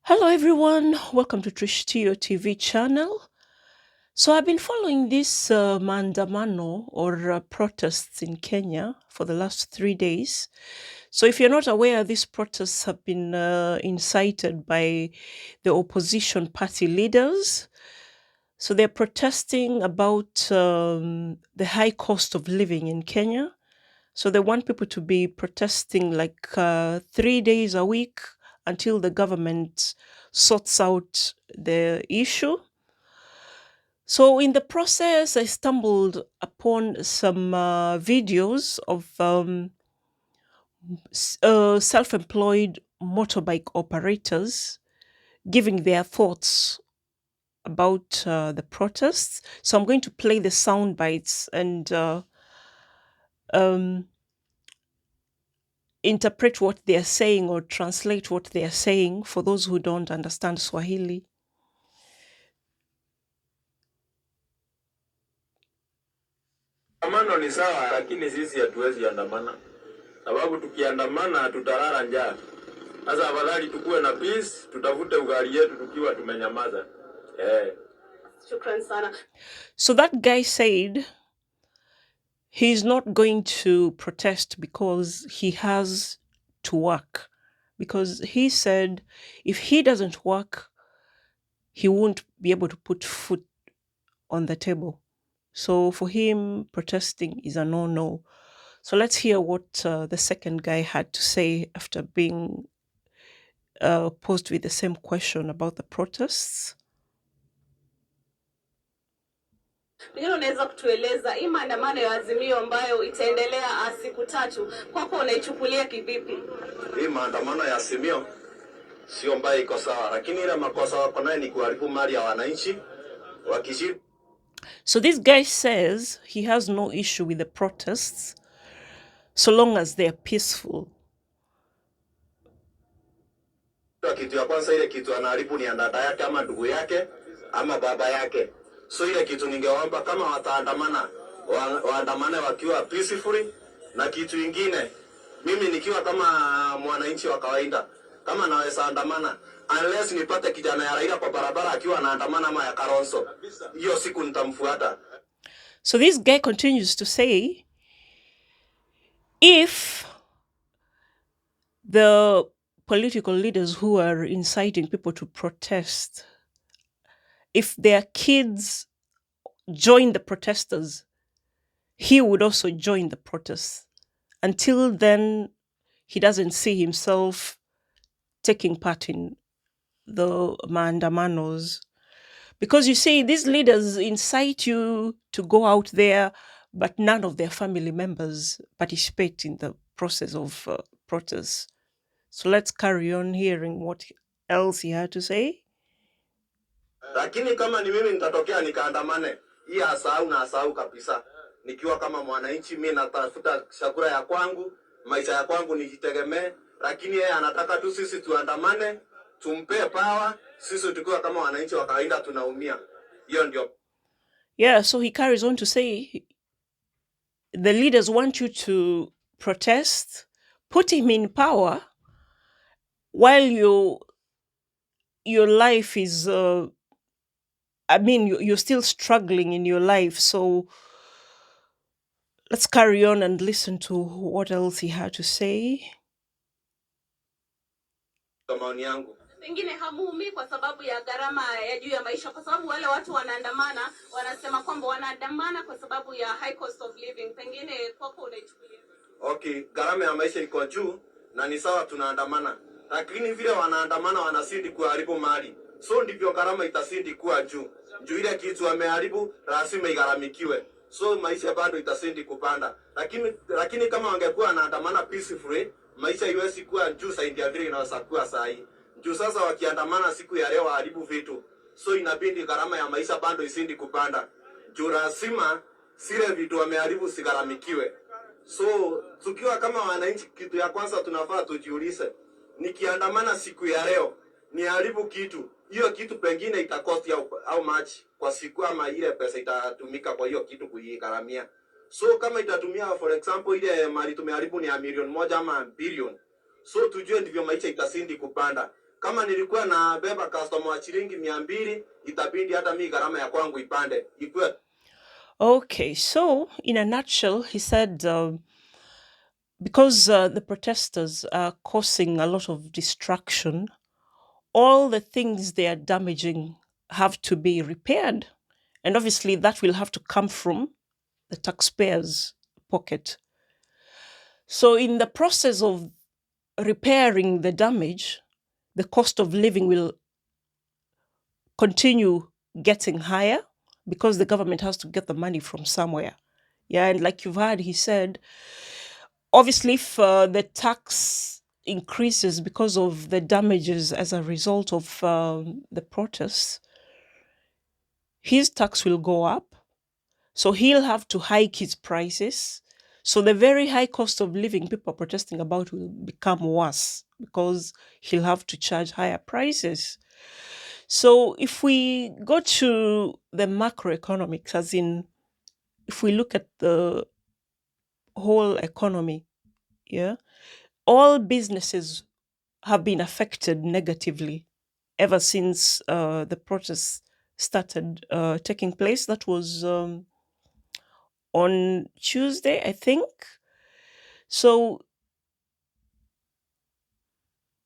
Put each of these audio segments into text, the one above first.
Hello, everyone. Welcome to Trish Tio TV channel. So, I've been following this maandamano or protests in Kenya for the last 3 days. So, if you're not aware, these protests have been incited by the opposition party leaders. So, they're protesting about the high cost of living in Kenya. So they want people to be protesting like 3 days a week until the government sorts out the issue. So in the process, I stumbled upon some videos of self-employed motorbike operators giving their thoughts about the protests. So I'm going to play the sound bites and um, interpret what they are saying or translate what they are saying for those who don't understand Swahili. Andamano ni sawa, lakini sisi hatuwezi andamana, sababu tukiandamana tutalala njaa. Sasa afadhali tukue na peace, tutafute ugali yetu tukiwa tumenyamaza. Shukran sana. So that guy said he's not going to protest because he has to work. Because he said if he doesn't work, he won't be able to put food on the table. So for him, protesting is a no. So let's hear what the second guy had to say after being posed with the same question about the protests. Pengine unaweza kutueleza hii maandamano ya Azimio ambayo itaendelea siku 3, kwako unaichukulia kivipi? Hii maandamano ya Azimio sio mbaya, iko sawa, lakini ile makosa wako nayo ni kuharibu mali ya wananchi wakishi. So this guy says he has no issue with the protests so long as they are peaceful. Kitu ya kwanza, ile kitu anaharibu ni dada yake ama ndugu yake ama baba yake. So ile kitu ningeomba kama wataandamana, waandamane wakiwa peacefully. Na kitu ingine, mimi nikiwa kama mwananchi wa kawaida, kama naweza andamana, unless nipate kijana ya Raila kwa barabara akiwa anaandamana ama ya Kalonzo, hiyo siku nitamfuata. So this guy continues to say, if the political leaders who are inciting people to protest, if their kids join the protesters, he would also join the protests. Until then, he doesn't see himself taking part in the maandamanos. Because you see, these leaders incite you to go out there, but none of their family members participate in the process of protests. So let's carry on hearing what else he had to say. Lakini kama ni mimi nitatokea nikaandamane, hii asahau na asahau kabisa. Nikiwa kama mwananchi, mimi natafuta chakula ya kwangu, maisha ya kwangu nijitegemee, lakini yeye anataka tu sisi tuandamane, tumpe power, sisi tukiwa kama wananchi wa kawaida tunaumia. Hiyo ndio. Yeah, so he carries on to say the leaders want you to protest, put him in power while your life is you're still struggling in your life. So let's carry on and listen to what else he had to say. Maoni yangu, pengine hamuumi kwa sababu ya gharama ya juu ya maisha, kwa sababu wale watu wanaandamana wanasema kwamba wanaandamana kwa sababu ya high cost of living. Pengine kwako unaichukulia? Okay, gharama ya maisha iko juu na ni sawa tunaandamana, lakini vile wanaandamana wanasidi kuharibu mali, so ndivyo gharama itasidi kuwa juu. Juu ile kitu wameharibu lazima igharamikiwe, so maisha bado itasidi kupanda. Lakini kama wangekuwa wanaandamana peacefully, maisha iwezi kuwa juu zaidi ya vile inaweza kuwa saa hii. Juu sasa wakiandamana siku ya leo waharibu vitu, so inabidi gharama ya maisha bado isindi kupanda. Juu lazima sile vitu wameharibu sigharamikiwe. So tukiwa kama wananchi, kitu ya kwanza tunafaa tujiulize, nikiandamana siku ya leo niharibu kitu, hiyo kitu pengine itakosti au much kwa siku, ama ile pesa itatumika kwa hiyo kitu kuigharamia. So kama itatumia for example ile mali tumeharibu ni ya milioni 1 ama bilioni, so tujue ndivyo maisha itasindi kupanda. Kama nilikuwa na beba customer wa shilingi 200, itabidi hata mimi gharama ya kwangu ipande ikuwe. Okay, so in a nutshell, he said because the protesters are causing a lot of destruction, all the things they are damaging have to be repaired. And obviously, that will have to come from the taxpayers' pocket. So, in the process of repairing the damage, the cost of living will continue getting higher because the government has to get the money from somewhere. Yeah, and like you've heard, he said, obviously, if the tax increases because of the damages as a result of the protests, his tax will go up. So he'll have to hike his prices. So the very high cost of living people are protesting about will become worse because he'll have to charge higher prices. So if we go to the macroeconomics, as in if we look at the whole economy, yeah, all businesses have been affected negatively ever since the protests started taking place. That was on Tuesday, I think. So,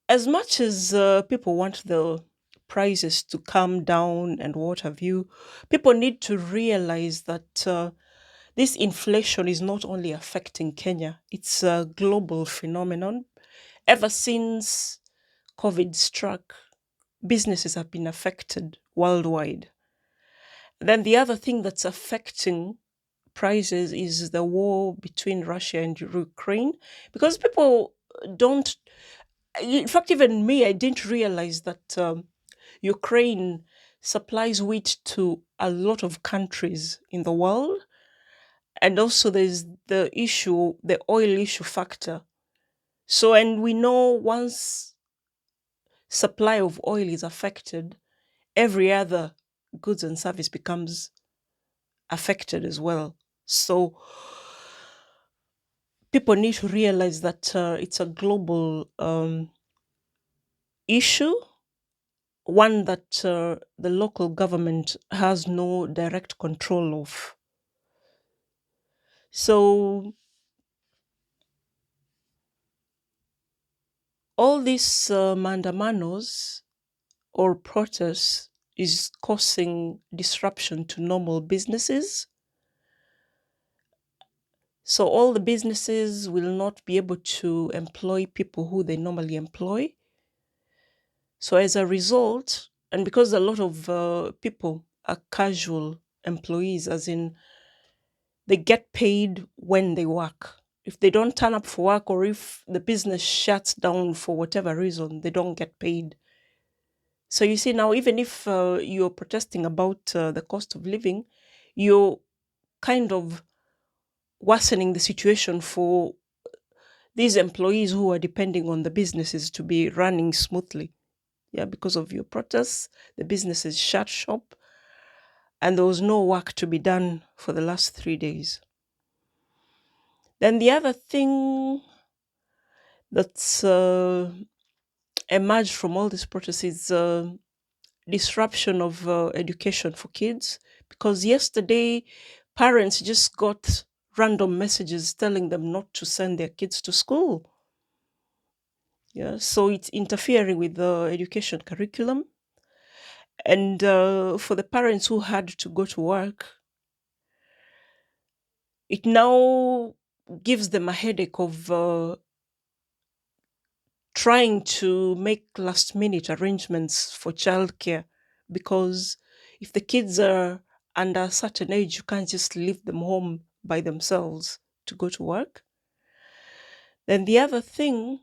as much as people want the prices to come down and what have you, people need to realize that this inflation is not only affecting Kenya, it's a global phenomenon. Ever since COVID struck, businesses have been affected worldwide. Then the other thing that's affecting prices is the war between Russia and Ukraine, because people don't. In fact, even me, I didn't realize that Ukraine supplies wheat to a lot of countries in the world, and also there's the issue, the oil issue factor. So, and we know once supply of oil is affected, every other goods and service becomes affected as well. So people need to realize that it's a global issue, one that the local government has no direct control of. So all these mandamanos or protests is causing disruption to normal businesses. So all the businesses will not be able to employ people who they normally employ. So as a result, and because a lot of people are casual employees, as in they get paid when they work. If they don't turn up for work, or if the business shuts down for whatever reason, they don't get paid. So you see now, even if you're protesting about the cost of living, you're kind of worsening the situation for these employees who are depending on the businesses to be running smoothly. Yeah, because of your protests, the businesses shut shop, and there was no work to be done for the last 3 days. Then the other thing that's emerged from all these protests is disruption of education for kids, because yesterday parents just got random messages telling them not to send their kids to school. Yeah, so it's interfering with the education curriculum. And for the parents who had to go to work, it now gives them a headache of trying to make last minute arrangements for childcare, because if the kids are under a certain age, you can't just leave them home by themselves to go to work. Then the other thing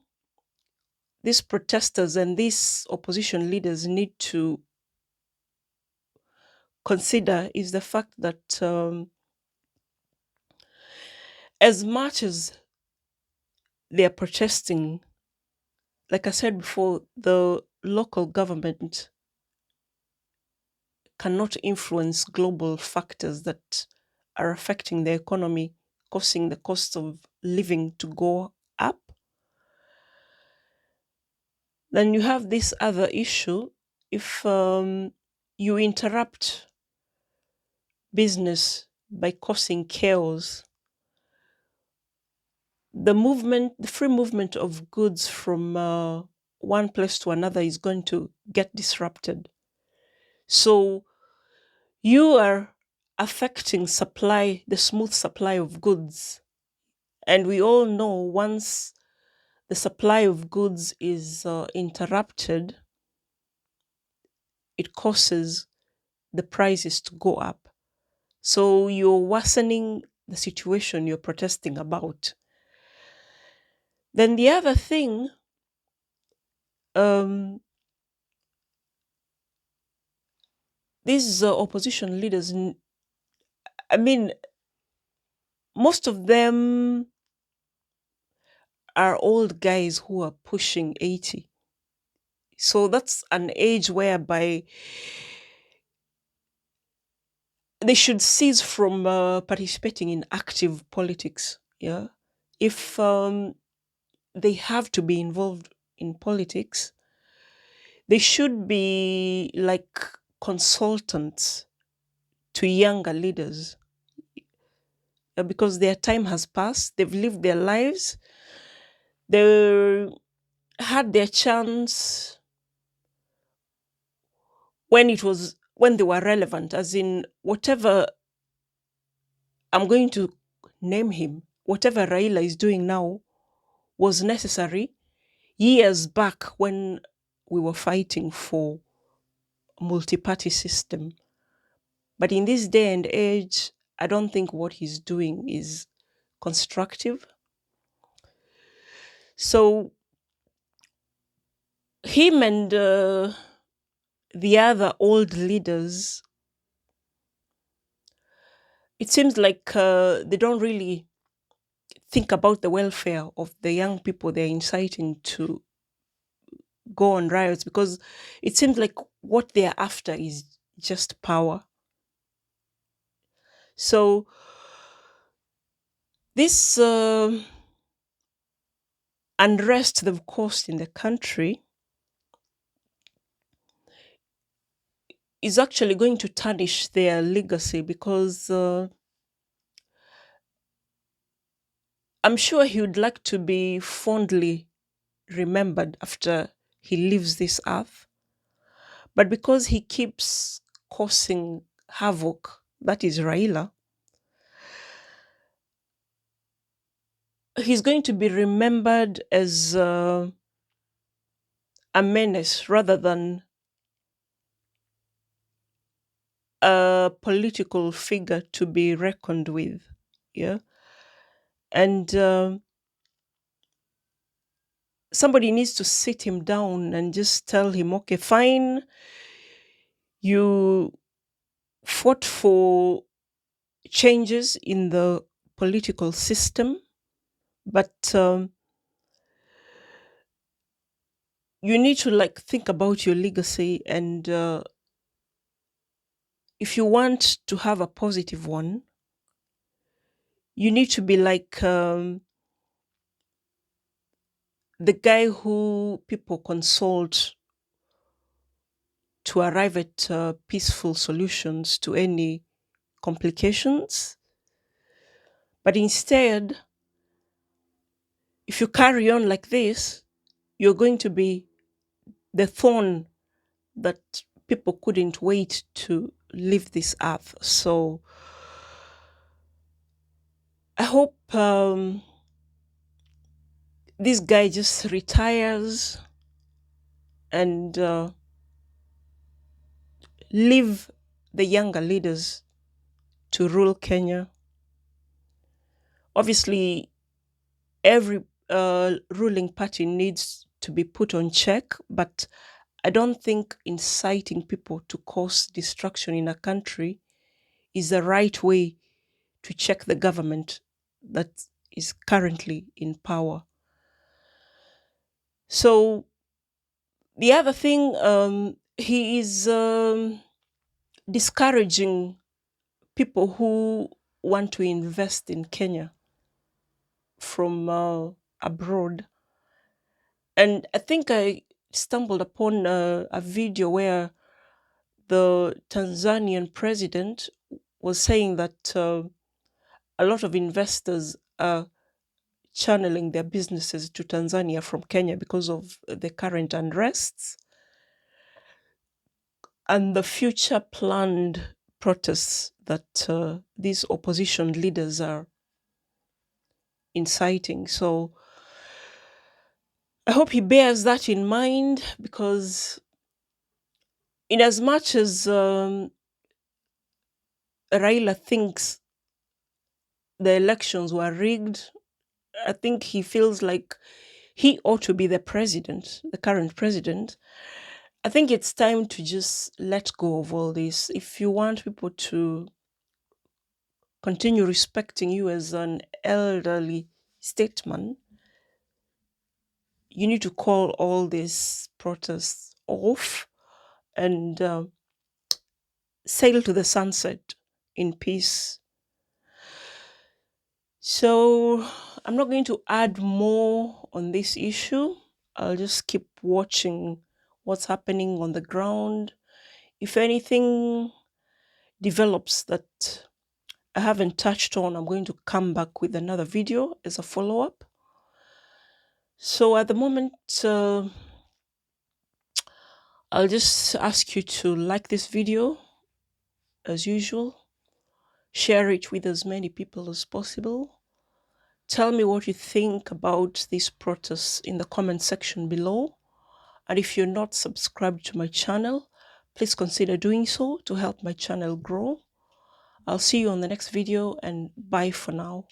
these protesters and these opposition leaders need to consider is the fact that as much as they are protesting, like I said before, the local government cannot influence global factors that are affecting the economy, causing the cost of living to go up. Then you have this other issue. If you interrupt business by causing chaos, the free movement of goods from one place to another is going to get disrupted. So you are affecting the smooth supply of goods. And we all know once the supply of goods is interrupted, it causes the prices to go up. So you're worsening the situation you're protesting about. Then the other thing, um, these opposition leaders, I mean, most of them are old guys who are pushing 80. So that's an age whereby they should cease from participating in active politics. Yeah. If they have to be involved in politics, they should be like consultants to younger leaders, because their time has passed. They've lived their lives. They had their chance when they were relevant, as in whatever I'm going to name him, whatever Raila is doing now was necessary years back when we were fighting for multi-party system. But in this day and age, I don't think what he's doing is constructive. So him and the other old leaders, it seems like they don't really think about the welfare of the young people they're inciting to go on riots, because it seems like what they're after is just power. So this unrest they've caused in the country is actually going to tarnish their legacy, because I'm sure he would like to be fondly remembered after he leaves this earth. But because he keeps causing havoc, that is Raila, he's going to be remembered as a menace rather than a political figure to be reckoned with. Yeah. And somebody needs to sit him down and just tell him, okay, fine, you fought for changes in the political system, but you need to like think about your legacy, and if you want to have a positive one, you need to be like the guy who people consult to arrive at peaceful solutions to any complications. But instead, if you carry on like this, you're going to be the thorn that people couldn't wait to leave this earth. So I hope this guy just retires and leave the younger leaders to rule Kenya. Obviously, every ruling party needs to be put on check, but I don't think inciting people to cause destruction in a country is the right way to check the government that is currently in power. So the other thing, he is discouraging people who want to invest in Kenya from abroad. And I think I stumbled upon a video where the Tanzanian president was saying that a lot of investors are channeling their businesses to Tanzania from Kenya because of the current unrests and the future planned protests that these opposition leaders are inciting. So I hope he bears that in mind, because in as much as Raila thinks the elections were rigged, I think he feels like he ought to be the president, the current president. I think it's time to just let go of all this. If you want people to continue respecting you as an elderly statesman, you need to call all these protests off and sail to the sunset in peace. So I'm not going to add more on this issue. I'll just keep watching what's happening on the ground. If anything develops that I haven't touched on, I'm going to come back with another video as a follow-up. So at the moment, I'll just ask you to like this video as usual. Share it with as many people as possible. Tell me what you think about these protests in the comment section below. And if you're not subscribed to my channel, please consider doing so to help my channel grow. I'll see you on the next video, and bye for now.